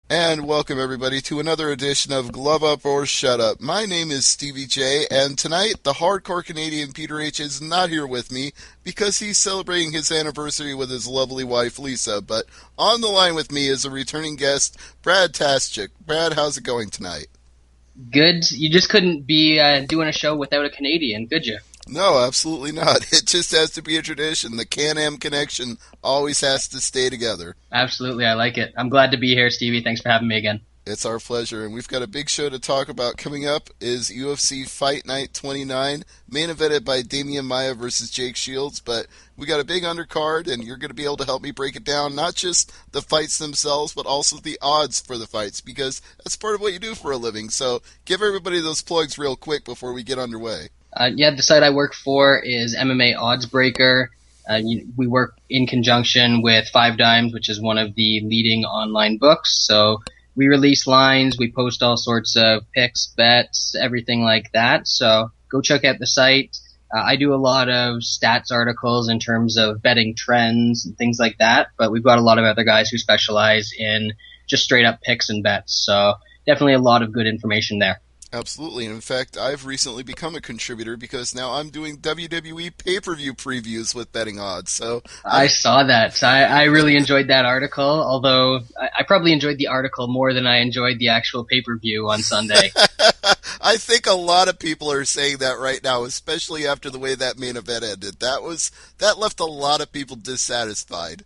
And welcome everybody to another edition of Glove Up or Shut Up. My name is Stevie J, and tonight the hardcore Canadian Peter H is not here with me because he's celebrating his anniversary with his lovely wife Lisa. But on the line with me is a returning guest, Brad Taschuk. Brad, how's it going tonight? Good. You just couldn't be doing a show without a Canadian, could you? No, absolutely not. It just has to be a tradition. The Can-Am connection always has to stay together. Absolutely, I like it. I'm glad to be here, Stevie. Thanks for having me again. It's our pleasure, and we've got a big show to talk about. Coming up is UFC Fight Night 29, main evented by Maia versus Jake Shields, but we got a big undercard, and you're going to be able to help me break it down, not just the fights themselves, but also the odds for the fights, because that's part of what you do for a living. So give everybody those plugs real quick before we get underway. The site I work for is MMA Odds Breaker. We work in conjunction with Five Dimes, which is one of the leading online books. So we release lines, we post all sorts of picks, bets, everything like that. So go check out the site. I do a lot of stats articles in terms of betting trends and things like that, but we've got a lot of other guys who specialize in just straight up picks and bets. So definitely a lot of good information there. Absolutely. And in fact, I've recently become a contributor because now I'm doing WWE pay-per-view previews with betting odds. So I saw that. I really enjoyed that article, although I probably enjoyed the article more than I enjoyed the actual pay-per-view on Sunday. I think a lot of people are saying that right now, especially after the way that main event ended. That left a lot of people dissatisfied.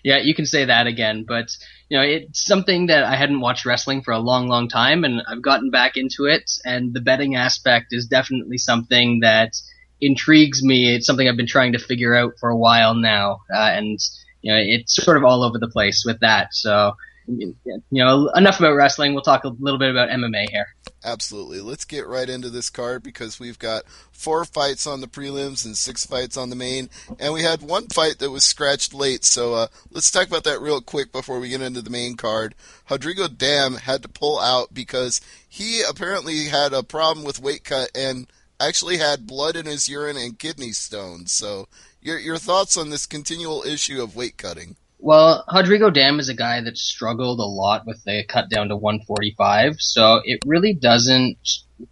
Yeah, you can say that again, but it's something that I hadn't watched wrestling for a long, long time, and I've gotten back into it, and the betting aspect is definitely something that intrigues me. It's something I've been trying to figure out for a while now, and it's sort of all over the place with that. So, enough about wrestling. We'll talk a little bit about MMA here. Absolutely. Let's get right into this card because we've got 4 fights on the prelims and 6 fights on the main, and we had one fight that was scratched late, so let's talk about that real quick before we get into the main card. Rodrigo Dam had to pull out because he apparently had a problem with weight cut and actually had blood in his urine and kidney stones. So your thoughts on this continual issue of weight cutting? Well, Rodrigo Dam is a guy that struggled a lot with the cut down to 145, so it really doesn't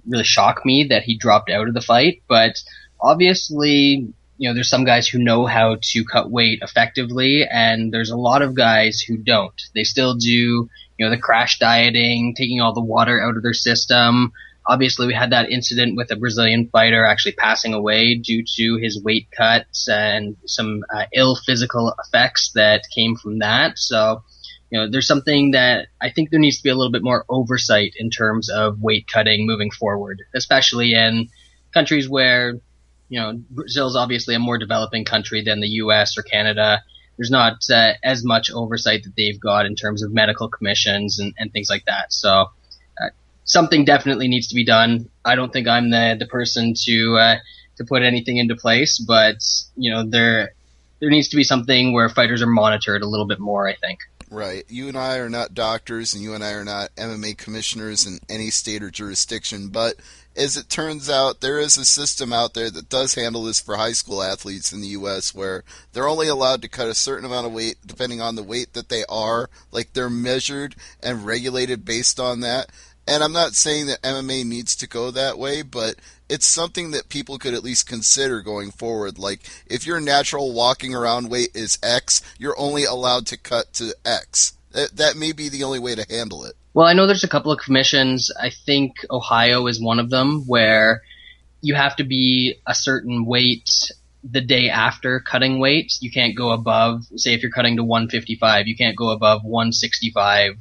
really shock me that he dropped out of the fight, but obviously, there's some guys who know how to cut weight effectively, and there's a lot of guys who don't. They still do, the crash dieting, taking all the water out of their system. Obviously, we had that incident with a Brazilian fighter actually passing away due to his weight cuts and some ill physical effects that came from that. So, there's something that I think there needs to be a little bit more oversight in terms of weight cutting moving forward, especially in countries where, Brazil's obviously a more developing country than the US or Canada. There's not as much oversight that they've got in terms of medical commissions and things like that. So, something definitely needs to be done. I don't think I'm the person to put anything into place, but there needs to be something where fighters are monitored a little bit more, I think. Right. You and I are not doctors, and you and I are not MMA commissioners in any state or jurisdiction, but as it turns out, there is a system out there that does handle this for high school athletes in the U.S. where they're only allowed to cut a certain amount of weight depending on the weight that they are. Like, they're measured and regulated based on that. And I'm not saying that MMA needs to go that way, but it's something that people could at least consider going forward. Like, if your natural walking around weight is X, you're only allowed to cut to X. That may be the only way to handle it. Well, I know there's a couple of commissions. I think Ohio is one of them where you have to be a certain weight the day after cutting weight. You can't go above, say if you're cutting to 155, you can't go above 165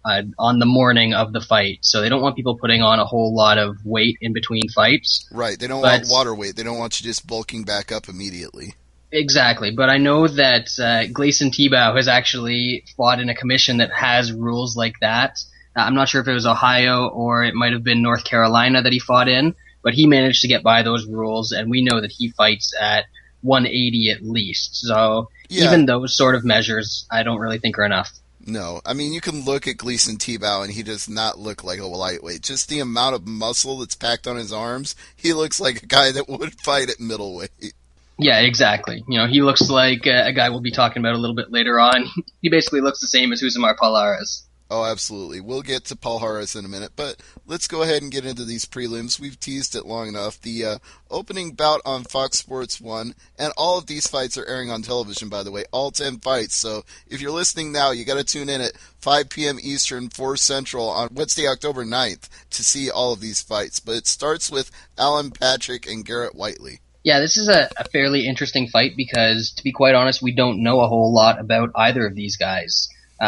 on the morning of the fight. So they don't want people putting on a whole lot of weight in between fights. Right. They don't want water weight. They don't want you just bulking back up immediately. Exactly. But I know that Gleison Tebow has actually fought in a commission that has rules like that. I'm not sure if it was Ohio or it might have been North Carolina that he fought in, but he managed to get by those rules, and we know that he fights at 180 at least. So even those sort of measures I don't really think are enough. No, I mean, you can look at Gleison Tebow, and he does not look like a lightweight. Just the amount of muscle that's packed on his arms, he looks like a guy that would fight at middleweight. Yeah, exactly. He looks like a guy we'll be talking about a little bit later on. He basically looks the same as Usamar Palares. Oh, absolutely. We'll get to Paul Harris in a minute, but let's go ahead and get into these prelims. We've teased it long enough. The opening bout on Fox Sports 1, and all of these fights are airing on television, by the way, all 10 fights. So if you're listening now, you got to tune in at 5 p.m. Eastern, 4 Central on Wednesday, October 9th to see all of these fights. But it starts with Alan Patrick and Garrett Whiteley. Yeah, this is a fairly interesting fight because, to be quite honest, we don't know a whole lot about either of these guys.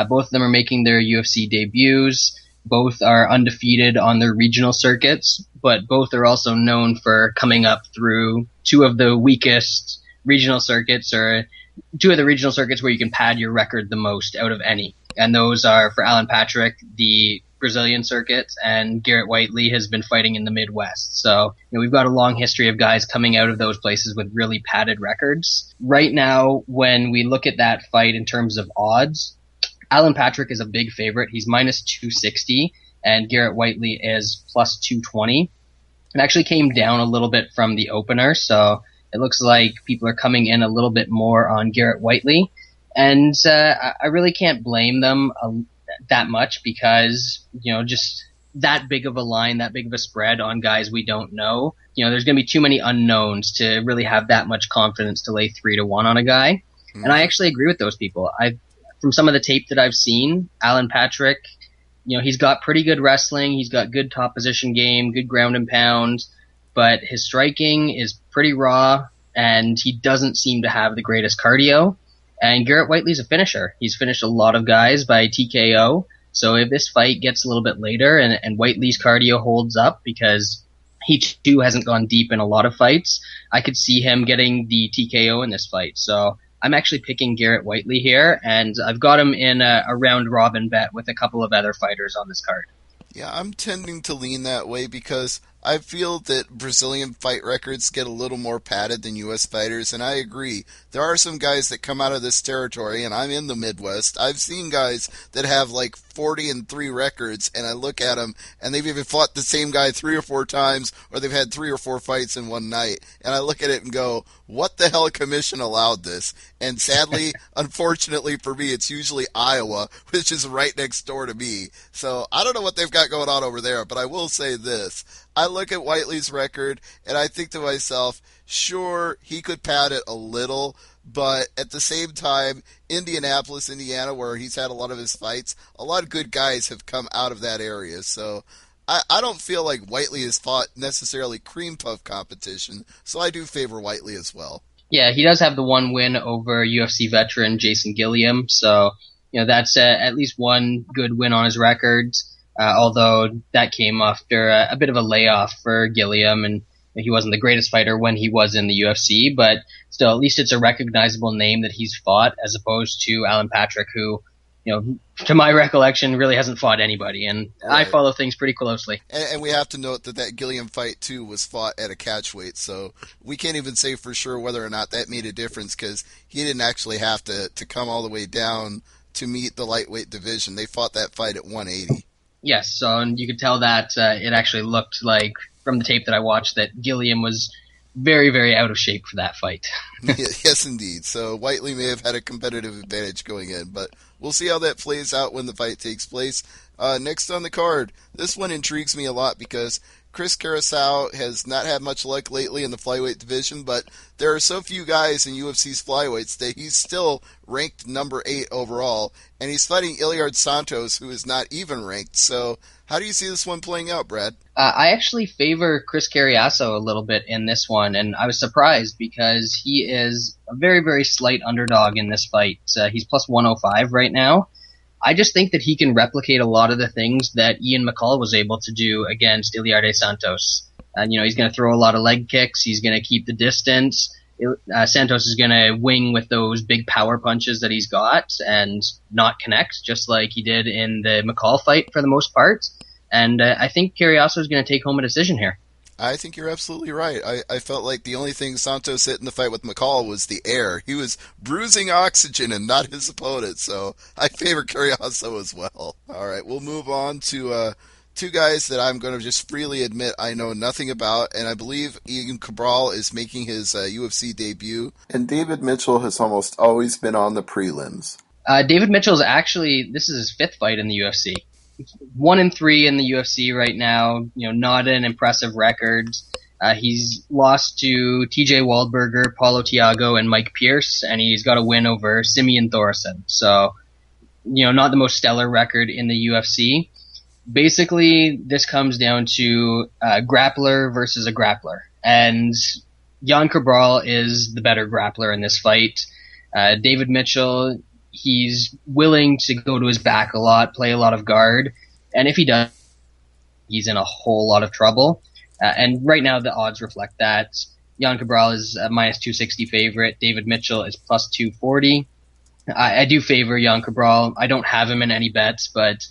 Both of them are making their UFC debuts. Both are undefeated on their regional circuits, but both are also known for coming up through two of the weakest regional circuits, or two of the regional circuits where you can pad your record the most out of any. And those are, for Alan Patrick, the Brazilian circuit, and Garrett Whiteley has been fighting in the Midwest. So, we've got a long history of guys coming out of those places with really padded records. Right now, when we look at that fight in terms of odds, Alan Patrick is a big favorite. He's minus 260, and Garrett Whiteley is plus 220. It actually came down a little bit from the opener, so it looks like people are coming in a little bit more on Garrett Whiteley. And I really can't blame them that much because, just that big of a line, that big of a spread on guys we don't know. There's going to be too many unknowns to really have that much confidence to lay 3-1 on a guy. Mm-hmm. And I actually agree with those people. From some of the tape that I've seen, Alan Patrick, he's got pretty good wrestling. He's got good top position game, good ground and pound, but his striking is pretty raw, and he doesn't seem to have the greatest cardio. And Garrett Whiteley's a finisher. He's finished a lot of guys by TKO. So if this fight gets a little bit later and Whiteley's cardio holds up, because he too hasn't gone deep in a lot of fights, I could see him getting the TKO in this fight. So I'm actually picking Garrett Whiteley here, and I've got him in a round robin bet with a couple of other fighters on this card. Yeah, I'm tending to lean that way because I feel that Brazilian fight records get a little more padded than U.S. fighters, and I agree. There are some guys that come out of this territory, and I'm in the Midwest. I've seen guys that have like 40-3 records, and I look at them, and they've even fought the same guy 3 or 4 times, or they've had 3 or 4 fights in one night, and I look at it and go, what the hell commission allowed this? And sadly, unfortunately for me, it's usually Iowa, which is right next door to me. So I don't know what they've got going on over there, but I will say this. I look at Whiteley's record, and I think to myself, sure, he could pad it a little, but at the same time, Indianapolis, Indiana, where he's had a lot of his fights, a lot of good guys have come out of that area. So I don't feel like Whiteley has fought necessarily cream puff competition, so I do favor Whiteley as well. Yeah, he does have the one win over UFC veteran Jason Gilliam, so that's at least one good win on his record. Although that came after a bit of a layoff for Gilliam, and he wasn't the greatest fighter when he was in the UFC, but still, at least it's a recognizable name that he's fought, as opposed to Alan Patrick, who, to my recollection, really hasn't fought anybody, and right. I follow things pretty closely. And we have to note that Gilliam fight, too, was fought at a catch weight, so we can't even say for sure whether or not that made a difference, because he didn't actually have to come all the way down to meet the lightweight division. They fought that fight at 180. Yes, so and you could tell that it actually looked like, from the tape that I watched, that Gilliam was very, very out of shape for that fight. Yes, indeed. So Whiteley may have had a competitive advantage going in, but we'll see how that plays out when the fight takes place. Next on the card, this one intrigues me a lot because Chris Carazao has not had much luck lately in the flyweight division, but there are so few guys in UFC's flyweights that he's still ranked number 8 overall, and he's fighting Iliard Santos, who is not even ranked. So how do you see this one playing out, Brad? I actually favor Chris Carazao a little bit in this one, and I was surprised because he is a very, very slight underdog in this fight. He's plus 105 right now. I just think that he can replicate a lot of the things that Ian McCall was able to do against Iliarde Santos. And, he's going to throw a lot of leg kicks. He's going to keep the distance. Santos is going to wing with those big power punches that he's got and not connect, just like he did in the McCall fight for the most part. And I think Carazao is going to take home a decision here. I think you're absolutely right. I felt like the only thing Santos hit in the fight with McCall was the air. He was bruising oxygen and not his opponent, so I favor Carazao as well. All right, we'll move on to two guys that I'm going to just freely admit I know nothing about, and I believe Ian Cabral is making his UFC debut. And David Mitchell has almost always been on the prelims. David Mitchell's actually, this is his fifth fight in the UFC. 1-3 in the UFC right now. Not an impressive record. He's lost to T.J. Waldberger, Paulo Thiago, and Mike Pierce, and he's got a win over Simeon Thoresen. So, not the most stellar record in the UFC. Basically, this comes down to a grappler versus a grappler, and Jan Cabral is the better grappler in this fight. David Mitchell, he's willing to go to his back a lot, play a lot of guard, and if he does, he's in a whole lot of trouble. And right now the odds reflect that. Jan Cabral is a minus 260 favorite. David Mitchell is plus 240. I do favor Jan Cabral. I don't have him in any bets, but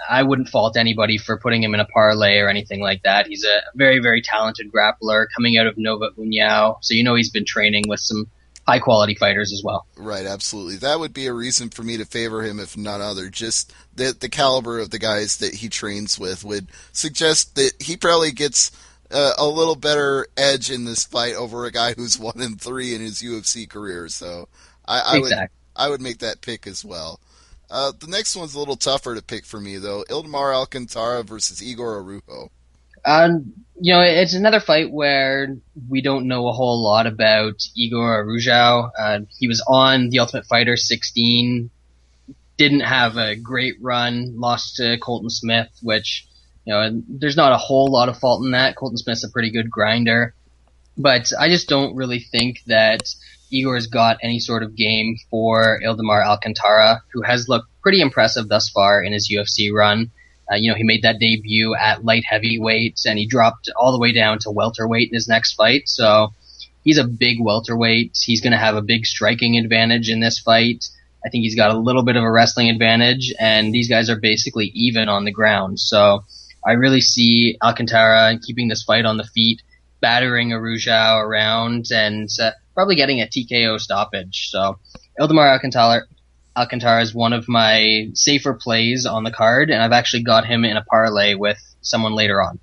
I wouldn't fault anybody for putting him in a parlay or anything like that. He's a very, very talented grappler coming out of Nova União, so he's been training with some high-quality fighters as well. Right, absolutely. That would be a reason for me to favor him, if none other. Just that the caliber of the guys that he trains with would suggest that he probably gets a little better edge in this fight over a guy who's 1-3 in his UFC career. So I would make that pick as well. The next one's a little tougher to pick for me, though. Ildemar Alcantara versus Igor Araujo. It's another fight where we don't know a whole lot about Igor Araujo. He was on The Ultimate Fighter 16, didn't have a great run, lost to Colton Smith, which, there's not a whole lot of fault in that. Colton Smith's a pretty good grinder. But I just don't really think that Igor's got any sort of game for Ildemar Alcantara, who has looked pretty impressive thus far in his UFC run. He made that debut at light heavyweight, and he dropped all the way down to welterweight in his next fight. So he's a big welterweight. He's going to have a big striking advantage in this fight. I think he's got a little bit of a wrestling advantage, and these guys are basically even on the ground. So I really see Alcantara keeping this fight on the feet, battering Araujo around, and probably getting a TKO stoppage. So Ildemar Alcantara is one of my safer plays on the card, and I've actually got him in a parlay with someone later on.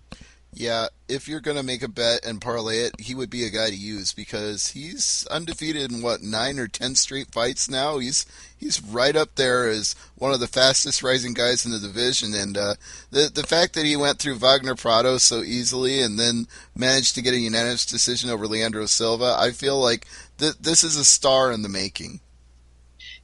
Yeah, if you're going to make a bet and parlay it, he would be a guy to use because he's undefeated in, 9 or 10 straight fights now. He's right up there as one of the fastest rising guys in the division. And the fact that he went through Wagner Prado so easily and then managed to get a unanimous decision over Leandro Silva, I feel like this is a star in the making.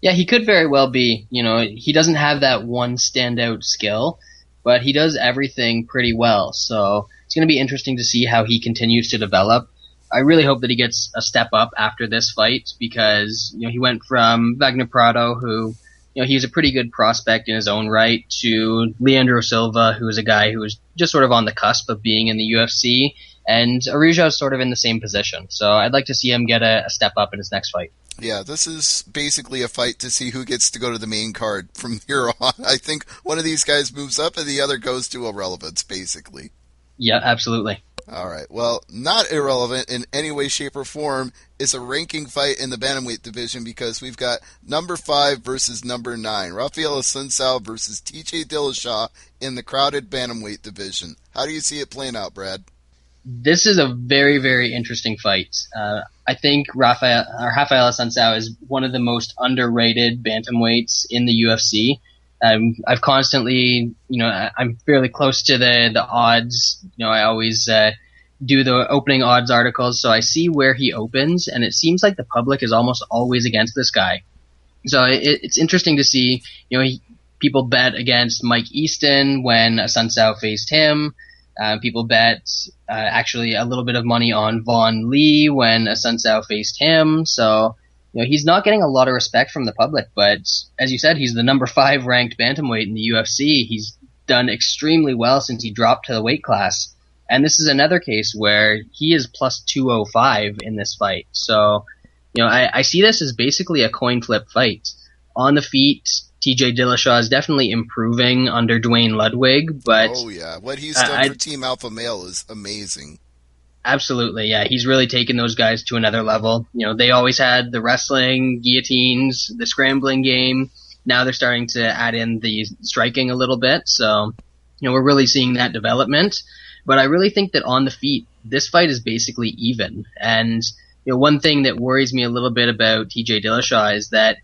Yeah, he could very well be. He doesn't have that one standout skill, but he does everything pretty well. So it's going to be interesting to see how he continues to develop. I really hope that he gets a step up after this fight because, he went from Wagner Prado, who, he's a pretty good prospect in his own right, to Leandro Silva, who is a guy who is just sort of on the cusp of being in the UFC, and Araujo is sort of in the same position. So I'd like to see him get a step up in his next fight. Yeah, this is basically a fight to see who gets to go to the main card from here on. I think one of these guys moves up and the other goes to irrelevance, basically. Yeah, absolutely. All right. Well, not irrelevant in any way, shape, or form is a ranking fight in the bantamweight division because we've got number 5 versus number 9. Rafael Assunção versus TJ Dillashaw in the crowded bantamweight division. How do you see it playing out, Brad? This is a very, very interesting fight. I think Rafael Assunção is one of the most underrated bantamweights in the UFC. I've constantly, I'm fairly close to the odds. I always do the opening odds articles, so I see where he opens, and it seems like the public is almost always against this guy. So it's interesting to see, people bet against Mike Easton when Assunção faced him. People bet actually a little bit of money on Vaughn Lee when Assunção faced him. So, he's not getting a lot of respect from the public. But as you said, he's the number 5 ranked bantamweight in the UFC. He's done extremely well since he dropped to the weight class. And this is another case where he is plus 205 in this fight. So, I see this as basically a coin flip fight. On the feet, TJ Dillashaw is definitely improving under Dwayne Ludwig, but oh yeah, what he's done for Team Alpha Male is amazing. Absolutely, yeah, he's really taken those guys to another level. They always had the wrestling, guillotines, the scrambling game. Now they're starting to add in the striking a little bit, so we're really seeing that development. But I really think that on the feet, this fight is basically even. And one thing that worries me a little bit about TJ Dillashaw is that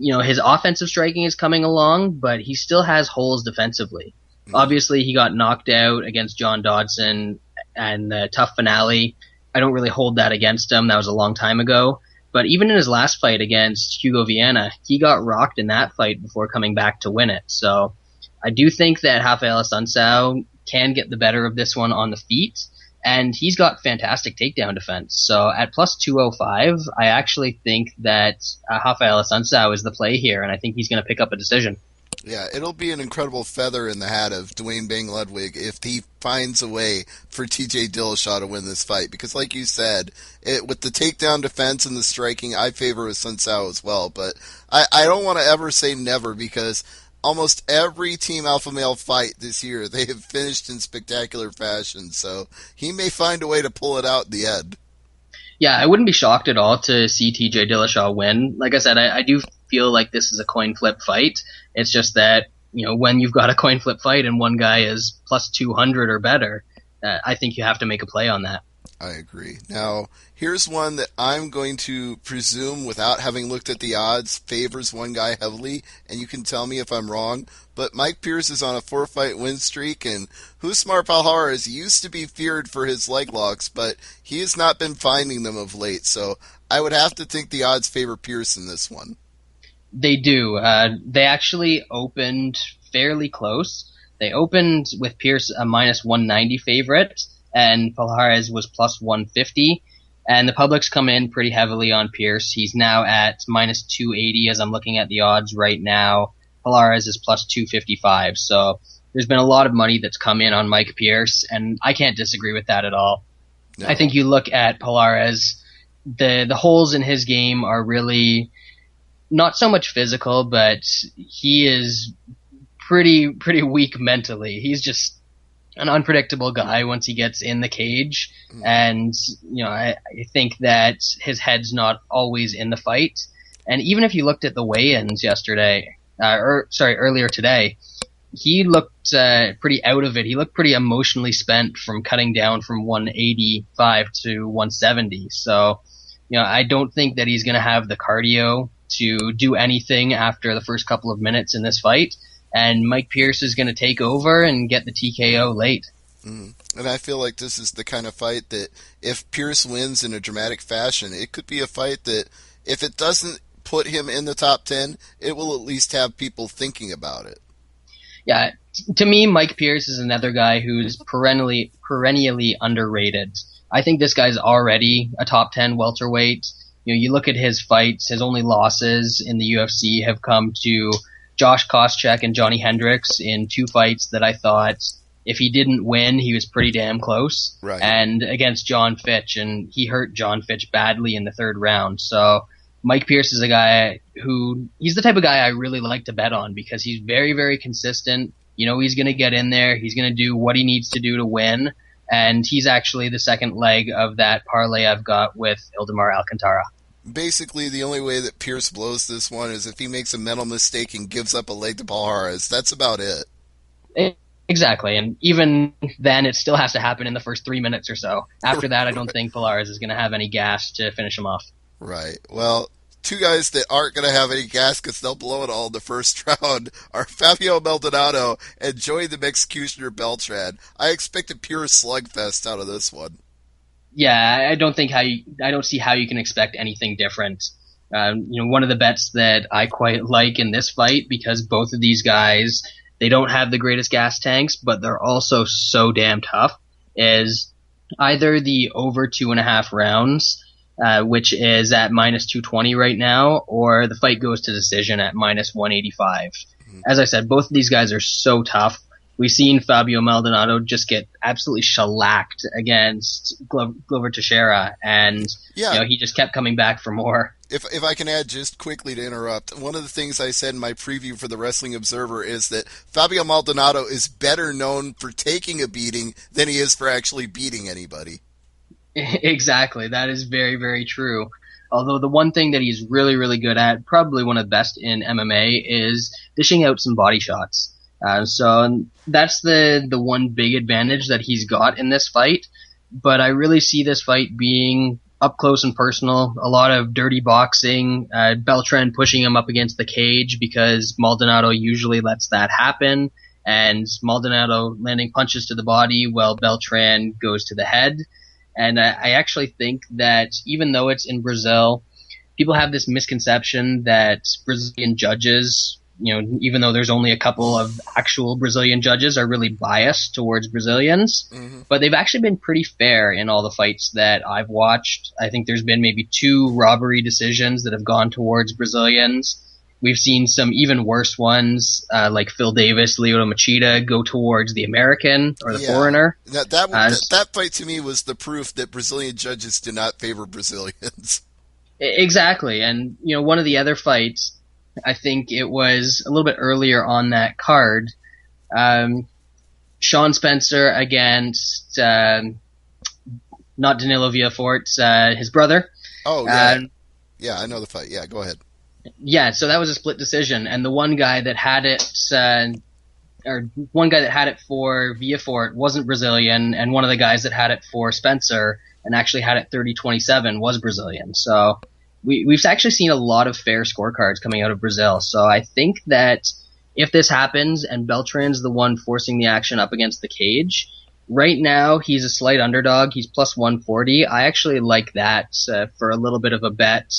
his offensive striking is coming along, but he still has holes defensively. Mm. Obviously, he got knocked out against John Dodson and the tough finale. I don't really hold that against him. That was a long time ago. But even in his last fight against Hugo Viana, he got rocked in that fight before coming back to win it. So I do think that Rafael Assunção can get the better of this one on the feet, and he's got fantastic takedown defense. So at plus 205, I actually think that Rafael Assunção is the play here, and I think he's going to pick up a decision. Yeah, it'll be an incredible feather in the hat of Dwayne Bang Ludwig if he finds a way for TJ Dillashaw to win this fight. Because like you said, with the takedown defense and the striking, I favor Sun Sao as well. But I don't want to ever say never, because almost every Team Alpha Male fight this year, they have finished in spectacular fashion. So he may find a way to pull it out in the end. Yeah, I wouldn't be shocked at all to see TJ Dillashaw win. Like I said, I do feel like this is a coin flip fight. It's just that, when you've got a coin flip fight and one guy is plus 200 or better, I think you have to make a play on that. I agree. Now, here's one that I'm going to presume, without having looked at the odds, favors one guy heavily, and you can tell me if I'm wrong. But Mike Pierce is on a 4-fight win streak, and Husmar Palhares used to be feared for his leg locks, but he has not been finding them of late. So I would have to think the odds favor Pierce in this one. They do. They actually opened fairly close. They opened with Pierce a minus 190 favorite, and Palhares was plus 150, and the public's come in pretty heavily on Pierce. He's now at minus 280 as I'm looking at the odds right now. Palhares is plus 255, so there's been a lot of money that's come in on Mike Pierce, and I can't disagree with that at all. No. I think you look at Palhares, the holes in his game are really not so much physical, but he is pretty weak mentally. He's just an unpredictable guy once he gets in the cage, and I think that his head's not always in the fight. And even if you looked at the weigh-ins earlier today, he looked pretty out of it. He looked pretty emotionally spent from cutting down from 185 to 170. So, I don't think that he's going to have the cardio to do anything after the first couple of minutes in this fight. And Mike Pierce is going to take over and get the TKO late. And I feel like this is the kind of fight that if Pierce wins in a dramatic fashion, it could be a fight that if it doesn't put him in the top 10, it will at least have people thinking about it. Yeah, to me, Mike Pierce is another guy who's perennially underrated. I think this guy's already a top 10 welterweight. You look at his fights, his only losses in the UFC have come to Josh Koscheck and Johnny Hendricks in two fights that I thought if he didn't win, he was pretty damn close. Right. And against John Fitch, and he hurt John Fitch badly in the third round. So Mike Pierce is a guy he's the type of guy I really like to bet on because he's very, very consistent. He's going to get in there. He's going to do what he needs to do to win. And he's actually the second leg of that parlay I've got with Ildemar Alcantara. Basically, the only way that Pierce blows this one is if he makes a mental mistake and gives up a leg to Palhares. That's about it. Exactly, and even then, it still has to happen in the first 3 minutes or so. After that, I don't think Palhares is going to have any gas to finish him off. Right. Well, two guys that aren't going to have any gas because they'll blow it all in the first round are Fabio Maldonado and Joey the Executioner Beltran. I expect a pure slugfest out of this one. Yeah, I don't see how you can expect anything different. One of the bets that I quite like in this fight, because both of these guys, they don't have the greatest gas tanks, but they're also so damn tough, is either the over 2.5 rounds, which is at minus 220 right now, or the fight goes to decision at minus 185. As I said, both of these guys are so tough. We've seen Fabio Maldonado just get absolutely shellacked against Glover Teixeira, and he just kept coming back for more. If I can add just quickly to interrupt, one of the things I said in my preview for the Wrestling Observer is that Fabio Maldonado is better known for taking a beating than he is for actually beating anybody. Exactly. That is very, very true. Although the one thing that he's really, really good at, probably one of the best in MMA, is dishing out some body shots. So that's the one big advantage that he's got in this fight. But I really see this fight being up close and personal, a lot of dirty boxing, Beltran pushing him up against the cage because Maldonado usually lets that happen, and Maldonado landing punches to the body while Beltran goes to the head. And I actually think that even though it's in Brazil, people have this misconception that Brazilian judges, even though there's only a couple of actual Brazilian judges, are really biased towards Brazilians. Mm-hmm. But they've actually been pretty fair in all the fights that I've watched. I think there's been maybe 2 robbery decisions that have gone towards Brazilians. We've seen some even worse ones, like Phil Davis, Lyoto Machida, go towards the American or the foreigner. That fight to me was the proof that Brazilian judges do not favor Brazilians. Exactly. And, one of the other fights, I think it was a little bit earlier on that card, Sean Spencer against, not Danilo Villafort, his brother. Oh, yeah. Yeah, I know the fight. Yeah, go ahead. Yeah, so that was a split decision, and the one guy that had it, for Villafort wasn't Brazilian, and one of the guys that had it for Spencer and actually had it 30-27 was Brazilian. So we've actually seen a lot of fair scorecards coming out of Brazil. So I think that if this happens and Beltran's the one forcing the action up against the cage, right now he's a slight underdog. He's plus 140. I actually like that for a little bit of a bet.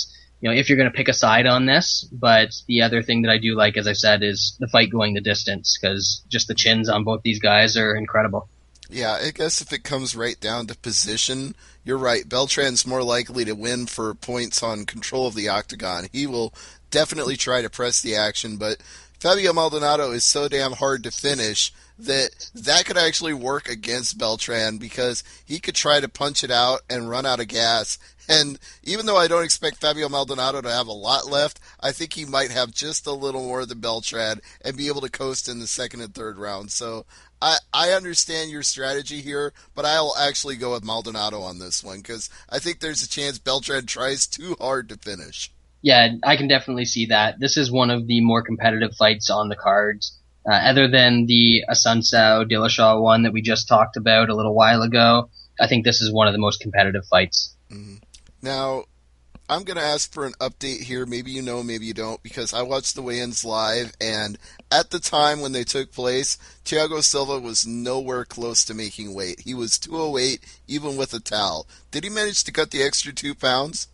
If you're going to pick a side on this. But the other thing that I do like, as I said, is the fight going the distance, because just the chins on both these guys are incredible. Yeah, I guess if it comes right down to position, you're right. Beltran's more likely to win for points on control of the octagon. He will definitely try to press the action, but Fabio Maldonado is so damn hard to finish that could actually work against Beltran, because he could try to punch it out and run out of gas. And even though I don't expect Fabio Maldonado to have a lot left, I think he might have just a little more than Beltran and be able to coast in the second and third round. So I understand your strategy here, but I'll actually go with Maldonado on this one, because I think there's a chance Beltran tries too hard to finish. Yeah, I can definitely see that. This is one of the more competitive fights on the cards. Other than the Assunção Dillashaw one that we just talked about a little while ago, I think this is one of the most competitive fights. Mm-hmm. Now, I'm going to ask for an update here. Maybe you know, maybe you don't, because I watched the weigh-ins live, and at the time when they took place, Thiago Silva was nowhere close to making weight. He was 208, even with a towel. Did he manage to cut the extra 2 pounds?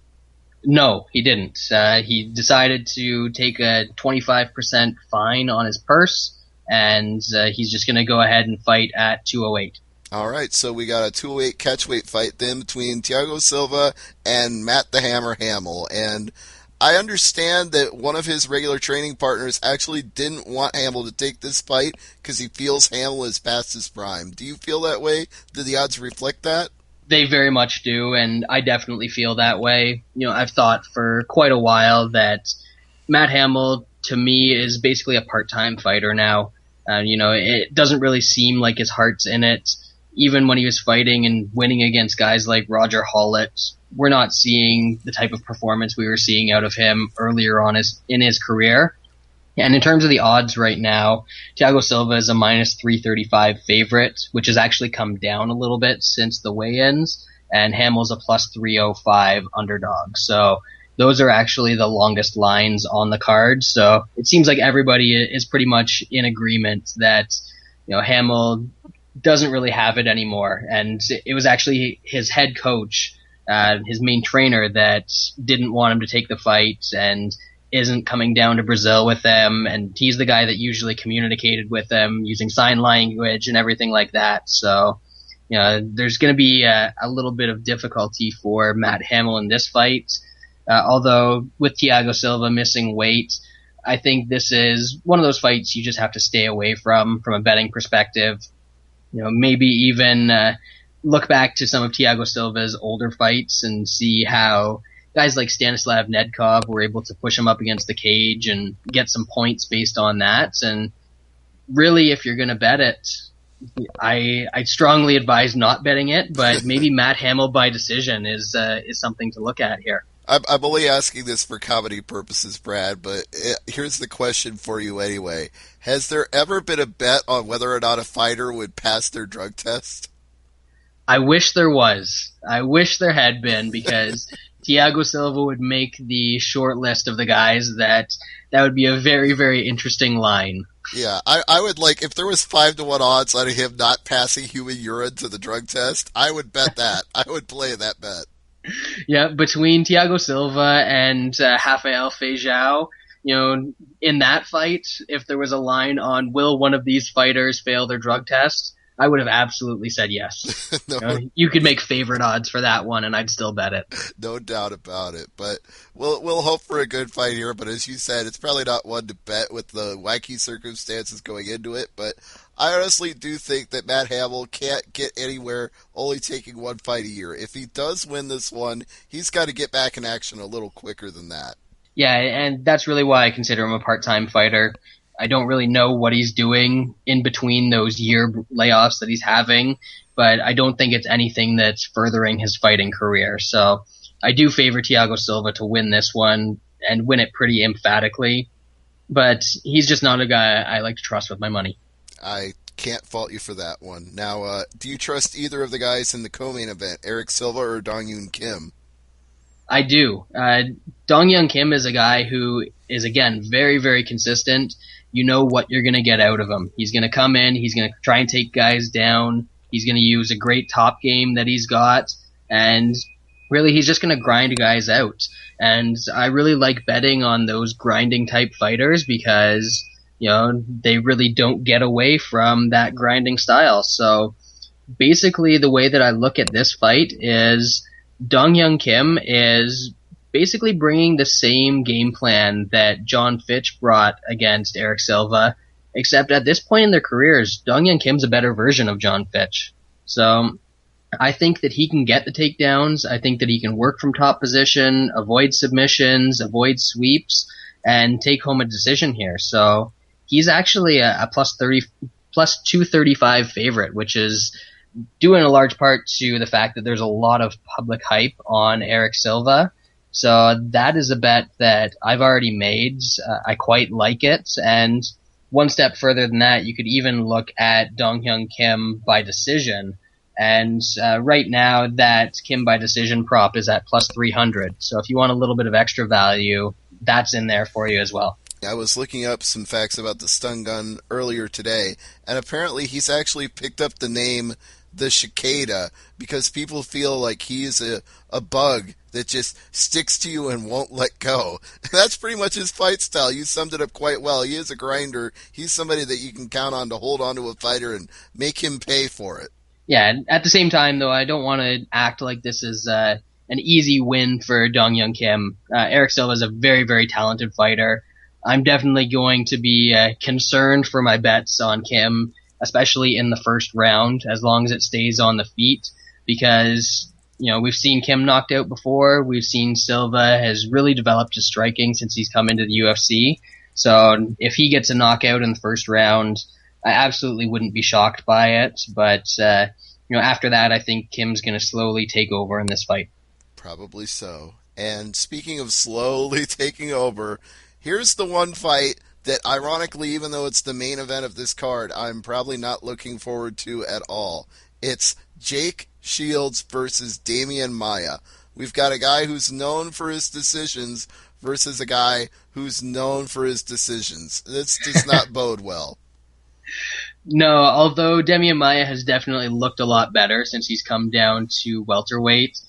No, he didn't. He decided to take a 25% fine on his purse, and he's just going to go ahead and fight at 208. All right, so we got a 208 catchweight fight then between Thiago Silva and Matt the Hammer Hamill. And I understand that one of his regular training partners actually didn't want Hamill to take this fight because he feels Hamill is past his prime. Do you feel that way? Do the odds reflect that? They very much do, and I definitely feel that way. I've thought for quite a while that Matt Hamill, to me, is basically a part-time fighter now. It doesn't really seem like his heart's in it. Even when he was fighting and winning against guys like Roger Hollett, we're not seeing the type of performance we were seeing out of him earlier on in his career. And in terms of the odds right now, Thiago Silva is a minus 335 favorite, which has actually come down a little bit since the weigh-ins, and Hamill's a plus 305 underdog. So those are actually the longest lines on the card. So it seems like everybody is pretty much in agreement that Hamill doesn't really have it anymore. And it was actually his head coach, his main trainer, that didn't want him to take the fight and isn't coming down to Brazil with them. And he's the guy that usually communicated with them using sign language and everything like that. So, there's going to be a little bit of difficulty for Matt Hamill in this fight. Although with Thiago Silva missing weight, I think this is one of those fights you just have to stay away from a betting perspective. Maybe even look back to some of Thiago Silva's older fights and see how guys like Stanislav Nedkov were able to push him up against the cage and get some points based on that. And really, if you're going to bet it, I strongly advise not betting it, but maybe Matt Hamill by decision is something to look at here. I'm only asking this for comedy purposes, Brad, but here's the question for you anyway. Has there ever been a bet on whether or not a fighter would pass their drug test? I wish there was. I wish there had been, because Thiago Silva would make the short list of the guys that would be a very, very interesting line. Yeah, I would like, if there was 5-1 odds on him not passing human urine to the drug test, I would bet that. I would play that bet. Yeah, between Thiago Silva and Rafael Feijão, in that fight, if there was a line on will one of these fighters fail their drug test, I would have absolutely said yes. No, You could make favorite odds for that one, and I'd still bet it. no doubt about it. But we'll hope for a good fight here. But as you said, it's probably not one to bet with the wacky circumstances going into it. But I honestly do think that Matt Hamill can't get anywhere only taking one fight a year. If he does win this one, he's got to get back in action a little quicker than that. Yeah, and that's really why I consider him a part-time fighter. I don't really know what he's doing in between those year layoffs that he's having, but I don't think it's anything that's furthering his fighting career. So I do favor Thiago Silva to win this one and win it pretty emphatically, but he's just not a guy I like to trust with my money. I can't fault you for that one. Now, do you trust either of the guys in the co-main event, Eric Silva or Dong-Hyun Kim? I do. Dong-Hyun Kim is a guy who is, again, very, very consistent. You know what you're going to get out of him. He's going to come in, he's going to try and take guys down, he's going to use a great top game that he's got, and really he's just going to grind guys out. And I really like betting on those grinding type fighters because, they really don't get away from that grinding style. So basically the way that I look at this fight is Dong-Hyun Kim is basically bringing the same game plan that John Fitch brought against Eric Silva, except at this point in their careers, Dong-Hyun Kim's a better version of John Fitch. So I think that he can get the takedowns. I think that he can work from top position, avoid submissions, avoid sweeps, and take home a decision here. So he's actually a plus 235 favorite, which is due in a large part to the fact that there's a lot of public hype on Eric Silva. So that is a bet that I've already made. I quite like it. And one step further than that, you could even look at Dong-Hyun Kim by decision. And right now, that Kim by decision prop is at plus 300. So if you want a little bit of extra value, that's in there for you as well. I was looking up some facts about the stun gun earlier today, and apparently he's actually picked up the name the cicada because people feel like he's a bug that just sticks to you and won't let go. That's pretty much his fight style. You summed it up quite well. He is a grinder. He's somebody that you can count on to hold on to a fighter and make him pay for it. Yeah, at the same time, though, I don't want to act like this is an easy win for Dong-Hyun Kim. Eric Silva is a very, very talented fighter. I'm definitely going to be concerned for my bets on Kim, especially in the first round, as long as it stays on the feet, because we've seen Kim knocked out before. We've seen Silva has really developed his striking since he's come into the UFC. So if he gets a knockout in the first round, I absolutely wouldn't be shocked by it. But after that, I think Kim's going to slowly take over in this fight. Probably so. And speaking of slowly taking over, here's the one fight that, ironically, even though it's the main event of this card, I'm probably not looking forward to at all. It's Jake Shields versus Damian Maia. We've got a guy who's known for his decisions versus a guy who's known for his decisions. This does not bode well. No, although Damian Maia has definitely looked a lot better since he's come down to welterweight,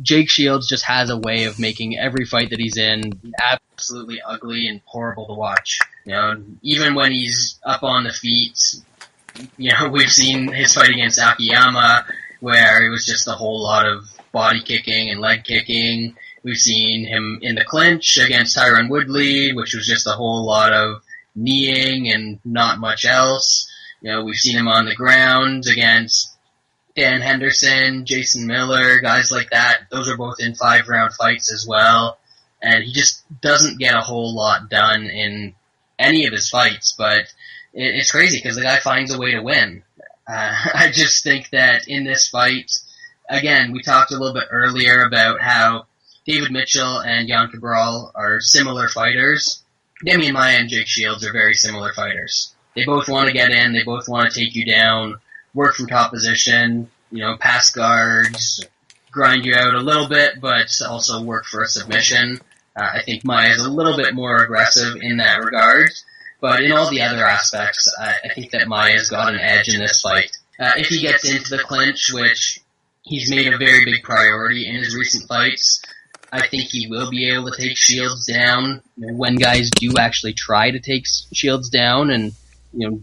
Jake Shields just has a way of making every fight that he's in absolutely ugly and horrible to watch. Even when he's up on the feet, we've seen his fight against Akiyama, where it was just a whole lot of body kicking and leg kicking. We've seen him in the clinch against Tyron Woodley, which was just a whole lot of kneeing and not much else. We've seen him on the ground against Dan Henderson, Jason Miller, guys like that. Those are both in 5-round fights as well. And he just doesn't get a whole lot done in any of his fights. But it's crazy because the guy finds a way to win. I just think that in this fight, again, we talked a little bit earlier about how David Mitchell and Jan Cabral are similar fighters. Damian Maia and Jake Shields are very similar fighters. They both want to get in. They both want to take you down, work from top position. pass guards, grind you out a little bit, but also work for a submission. I think Maia is a little bit more aggressive in that regard. But in all the other aspects, I think that Maia's got an edge in this fight. If he gets into the clinch, which he's made a very big priority in his recent fights, I think he will be able to take Shields down when guys do actually try to take Shields down and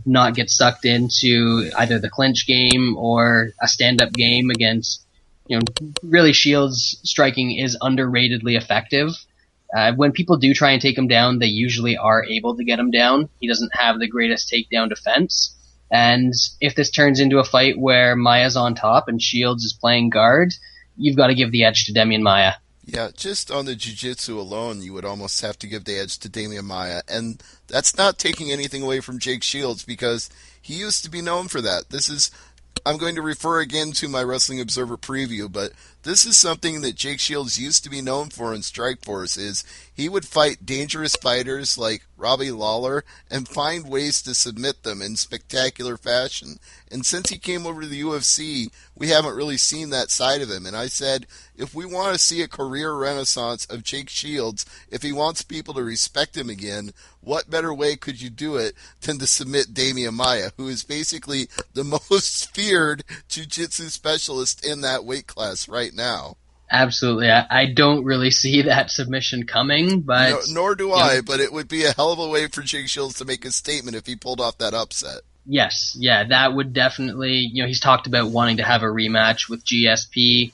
not get sucked into either the clinch game or a stand-up game against, really Shields' striking is underratedly effective. When people do try and take him down, they usually are able to get him down. He doesn't have the greatest takedown defense. And if this turns into a fight where Maia's on top and Shields is playing guard, you've got to give the edge to Demian Maia. Yeah, just on the jiu-jitsu alone, you would almost have to give the edge to Demian Maia. And that's not taking anything away from Jake Shields because he used to be known for that. I'm going to refer again to my Wrestling Observer preview, but this is something that Jake Shields used to be known for in Strikeforce, is he would fight dangerous fighters like Robbie Lawler and find ways to submit them in spectacular fashion. And since he came over to the UFC, we haven't really seen that side of him. And I said, if we want to see a career renaissance of Jake Shields, if he wants people to respect him again, what better way could you do it than to submit Demian Maia, who is basically the most feared jiu-jitsu specialist in that weight class right now? Absolutely. I don't really see that submission coming, but... No, nor do I, but it would be a hell of a way for Jake Shields to make a statement if he pulled off that upset. Yes, yeah, that would definitely... he's talked about wanting to have a rematch with GSP.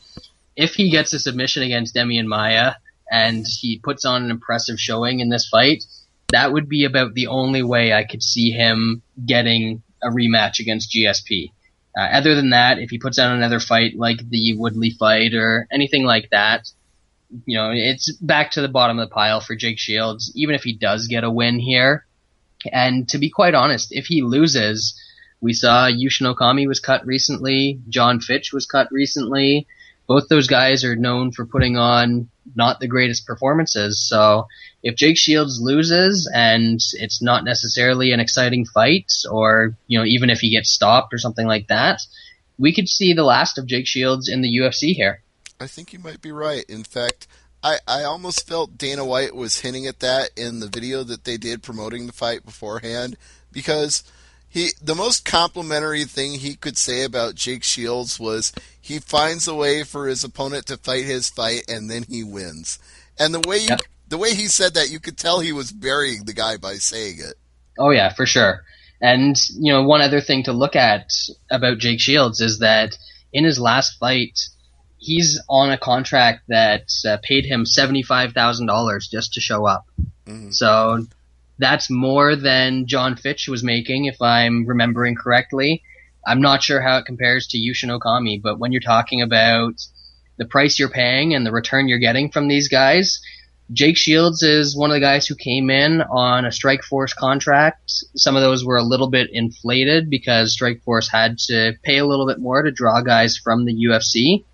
If he gets a submission against Demian Maia and he puts on an impressive showing in this fight, that would be about the only way I could see him getting a rematch against GSP. Other than that, if he puts out another fight like the Woodley fight or anything like that, it's back to the bottom of the pile for Jake Shields, even if he does get a win here. And to be quite honest, if he loses, we saw Yushin Okami was cut recently, John Fitch was cut recently. Both those guys are known for putting on not the greatest performances. So if Jake Shields loses and it's not necessarily an exciting fight, or even if he gets stopped or something like that, we could see the last of Jake Shields in the UFC here. I think you might be right. In fact, I almost felt Dana White was hinting at that in the video that they did promoting the fight beforehand, because the most complimentary thing he could say about Jake Shields was he finds a way for his opponent to fight his fight and then he wins. And the way he said that, you could tell he was burying the guy by saying it. Oh yeah, for sure. And one other thing to look at about Jake Shields is that in his last fight, he's on a contract that paid him $75,000 just to show up. Mm-hmm. So that's more than John Fitch was making, if I'm remembering correctly. I'm not sure how it compares to Yushin Okami, but when you're talking about the price you're paying and the return you're getting from these guys, Jake Shields is one of the guys who came in on a Strikeforce contract. Some of those were a little bit inflated because Strikeforce had to pay a little bit more to draw guys from the UFC.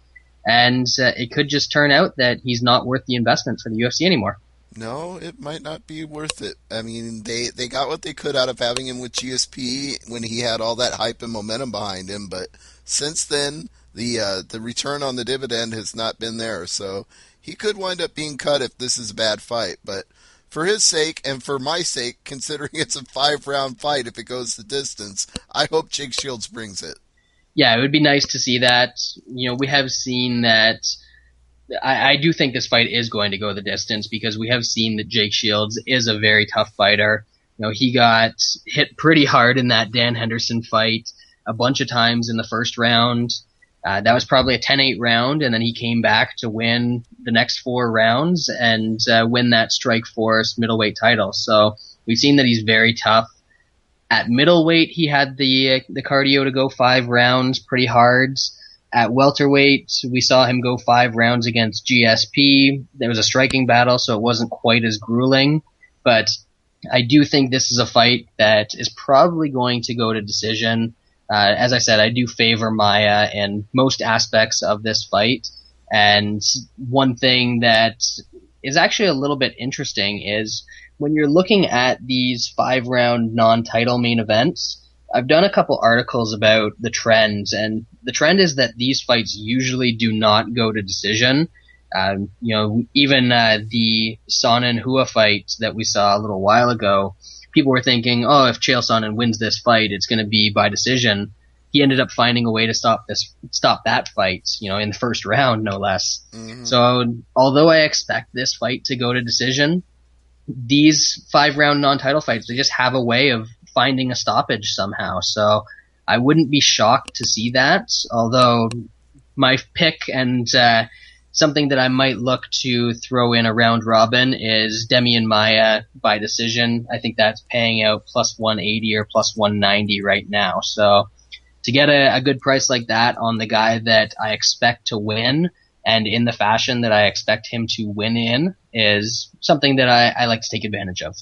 And it could just turn out that he's not worth the investment for the UFC anymore. No, it might not be worth it. I mean, they got what they could out of having him with GSP when he had all that hype and momentum behind him, but since then, the return on the dividend has not been there, so he could wind up being cut if this is a bad fight, but for his sake and for my sake, considering it's a 5-round fight if it goes the distance, I hope Jake Shields brings it. Yeah, it would be nice to see that. We have seen that. I do think this fight is going to go the distance because we have seen that Jake Shields is a very tough fighter. He got hit pretty hard in that Dan Henderson fight a bunch of times in the first round. That was probably a 10-8 round, and then he came back to win the next 4 rounds and win that Strikeforce middleweight title. So we've seen that he's very tough. At middleweight, he had the cardio to go 5 rounds pretty hard. At welterweight, we saw him go 5 rounds against GSP. There was a striking battle, so it wasn't quite as grueling. But I do think this is a fight that is probably going to go to decision. As I said, I do favor Maia in most aspects of this fight. And one thing that is actually a little bit interesting is when you're looking at these 5-round non-title main events, I've done a couple articles about the trends, and the trend is that these fights usually do not go to decision. Even the Sonnen Hua fight that we saw a little while ago, people were thinking, oh, if Chael Sonnen wins this fight, it's going to be by decision. He ended up finding a way to stop that fight, in the first round, no less. Mm-hmm. So, although I expect this fight to go to decision, these 5 round non-title fights, they just have a way of finding a stoppage somehow. So I wouldn't be shocked to see that. Although my pick and something that I might look to throw in a round robin is Demi and Maia by decision. I think that's paying out plus 180 or plus 190 right now. So to get a good price like that on the guy that I expect to win and in the fashion that I expect him to win in is something that I like to take advantage of.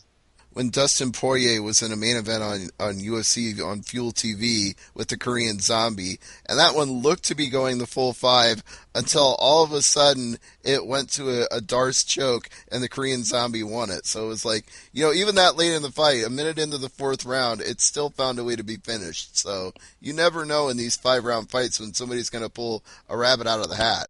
When Dustin Poirier was in a main event on UFC on Fuel TV with the Korean Zombie, and that one looked to be going the full 5 until all of a sudden it went to a Darce choke and the Korean Zombie won it. So it was like, even that late in the fight, a minute into the 4th round, it still found a way to be finished. So you never know in these 5-round fights when somebody's going to pull a rabbit out of the hat.